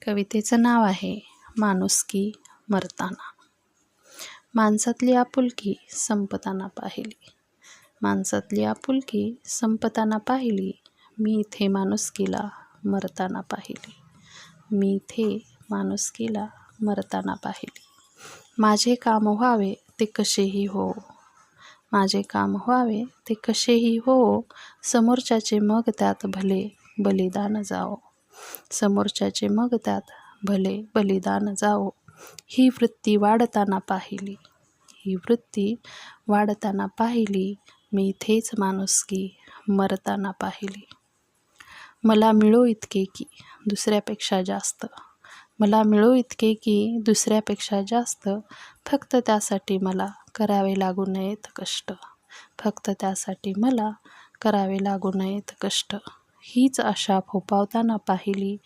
कवितेचं नाव आहे माणुसकी मरताना. माणसातली आपुलकी संपताना पाहिली, माणसातली आपुलकी संपताना पाहिली. मी इथे माणुसकीला मरताना पाहिली, मी इथे माणुसकीला मरताना पाहिली. माझे काम व्हावे ते कसेही हो, माझे काम व्हावे ते कसेही हो. समोरच्याचे मग त्यात भले बलिदान जाओ, समोरच्याचे मग त्यात भले बलिदान जाओ. ही वृत्ती वाढताना पाहिली, ही वृत्ती वाढताना पाहिली. मी इथेच माणुसकी मरताना पाहिली. मला मिळो इतके की दुसऱ्यापेक्षा जास्त, मला मिळो इतके की दुसऱ्यापेक्षा जास्त. फक्त त्यासाठी मला करावे लागू नयेत कष्ट, फक्त त्यासाठी मला करावे लागू नयेत कष्ट. हीच आशा फोफावताना पाहिली,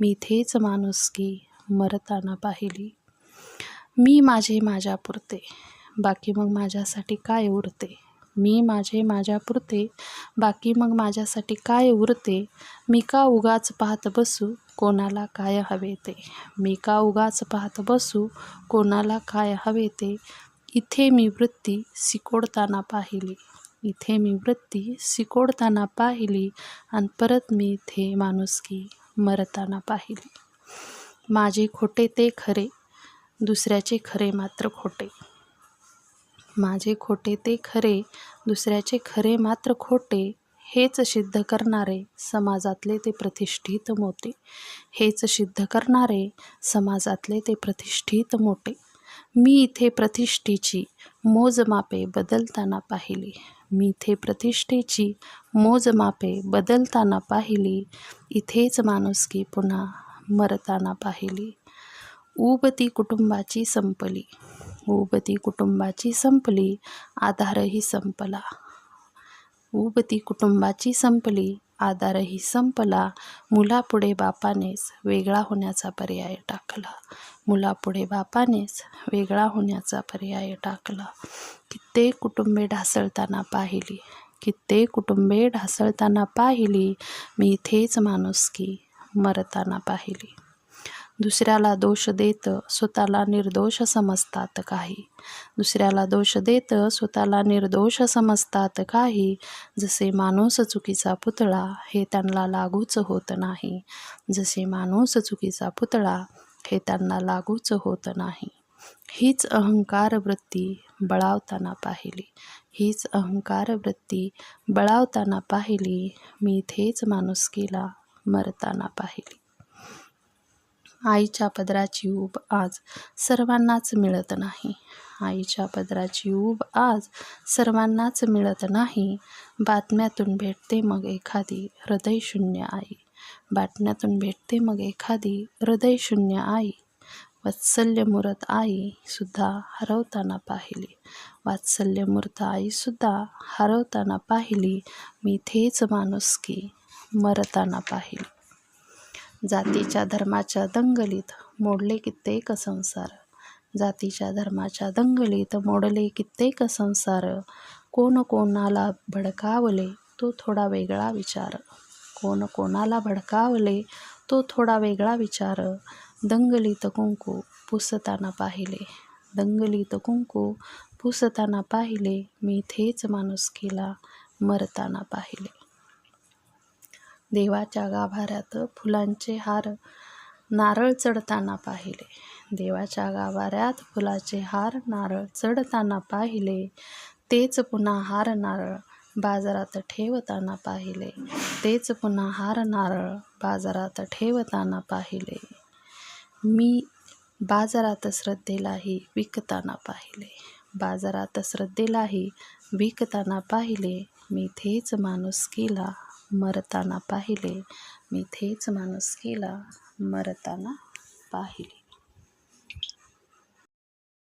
मी इथेच माणुसकी मरताना पाहिली. मी माझे माझ्यापुरते, बाकी मग माझ्यासाठी काय उरते. मी माझे माझ्यापुरते, बाकी मग माझ्यासाठी काय उरते. मी का उगाच पाहत बसू कोणाला काय हवे ते, मी का उगाच पाहत बसू कोणाला काय हवे ते. इथे मी वृत्ती सिकोडताना पाहिली, इथे मी वृत्ती सिकोडताना पाहिली. आणि परत मी इथे माणुसकी मरताना पाहिली. माझे खोटे ते खरे, दुसऱ्याचे खरे मात्र खोटे, माझे खोटे ते खरे, दुसऱ्याचे खरे मात्र खोटे. हेच सिद्ध करणारे समाजातले ते प्रतिष्ठित मोठे, हेच सिद्ध करणारे समाजातले ते प्रतिष्ठित मोठे. मी इथे प्रतिष्ठेची मोजमापे बदलताना पाहिली, मी इथे प्रतिष्ठेची मोजमापे बदलताना पाहिली. इथेच माणुसकी पुन्हा मरताना पाहिली. उबती कुटुंबाची संपली, उबती कुटुंबाची संपली, आधारही संपला. उबती कुटुंबाची संपली, आधारही संपला. मुलापुढे बापानेच वेगळा होण्याचा पर्याय टाकला, मुलापुढे बापानेच वेगळा होण्याचा पर्याय टाकला. कित्येक कुटुंबे ढासळताना पाहिली, कित्येक कुटुंबे ढासळताना पाहिली. मी इथेच माणुसकी मरताना पाहिली. दुसऱ्याला दोष देत स्वतःला निर्दोष समजतात काही, दुसऱ्याला दोष देत स्वतःला निर्दोष समजतात काही. जसे माणूस चुकीचा पुतळा हे त्यांना लागूच होत नाही, जसे माणूस चुकीचा पुतळा हे त्यांना लागूच होत नाही. हीच अहंकार वृत्ती बळावताना पाहिली, हीच अहंकार वृत्ती बळावताना पाहिली. मी इथेच माणुसकीला मरताना पाहिली. आईच्या पदराची ऊब आज सर्वांनाच मिळत नाही, आईच्या पदराची ऊब आज सर्वांनाच मिळत नाही. बातम्यातून भेटते मग एखादी हृदयशून्य आई, बातम्यातून भेटते मग एखादी हृदयशून्य आई. वात्सल्यमूर्त आई सुद्धा हरवताना पाहिली, वात्सल्यमूर्त आई सुद्धा हरवताना पाहिली. मी इथेच माणुसकी मरताना पाहिली. जातीच्या धर्माच्या दंगलीत मोडले कित्येक संसार, जातीच्या धर्माच्या दंगलीत मोडले कित्येक संसार. कोण कोणाला भडकावले तो थोडा वेगळा विचार, कोण कोणाला भडकावले तो थोडा वेगळा विचार. दंगलीत कुंकू पुसताना पाहिले, दंगलीत कुंकू पुसताना पाहिले. मी इथेच माणुसकीला मरताना पाहिले. देवाच्या गाभाऱ्यात फुलांचे हार नारळ चढताना पाहिले, देवाच्या गाभाऱ्यात फुलाचे हार नारळ चढताना पाहिले. तेच पुन्हा हार नारळ बाजारात ठेवताना पाहिले, तेच पुन्हा हार नारळ बाजारात ठेवताना पाहिले. मी बाजारात श्रद्धेलाही विकताना पाहिले, बाजारात श्रद्धेलाही विकताना पाहिले. मी इथेच माणुसकीला मरताना पाहिले, मी इथेच माणुसकीला मरताना पाहिले.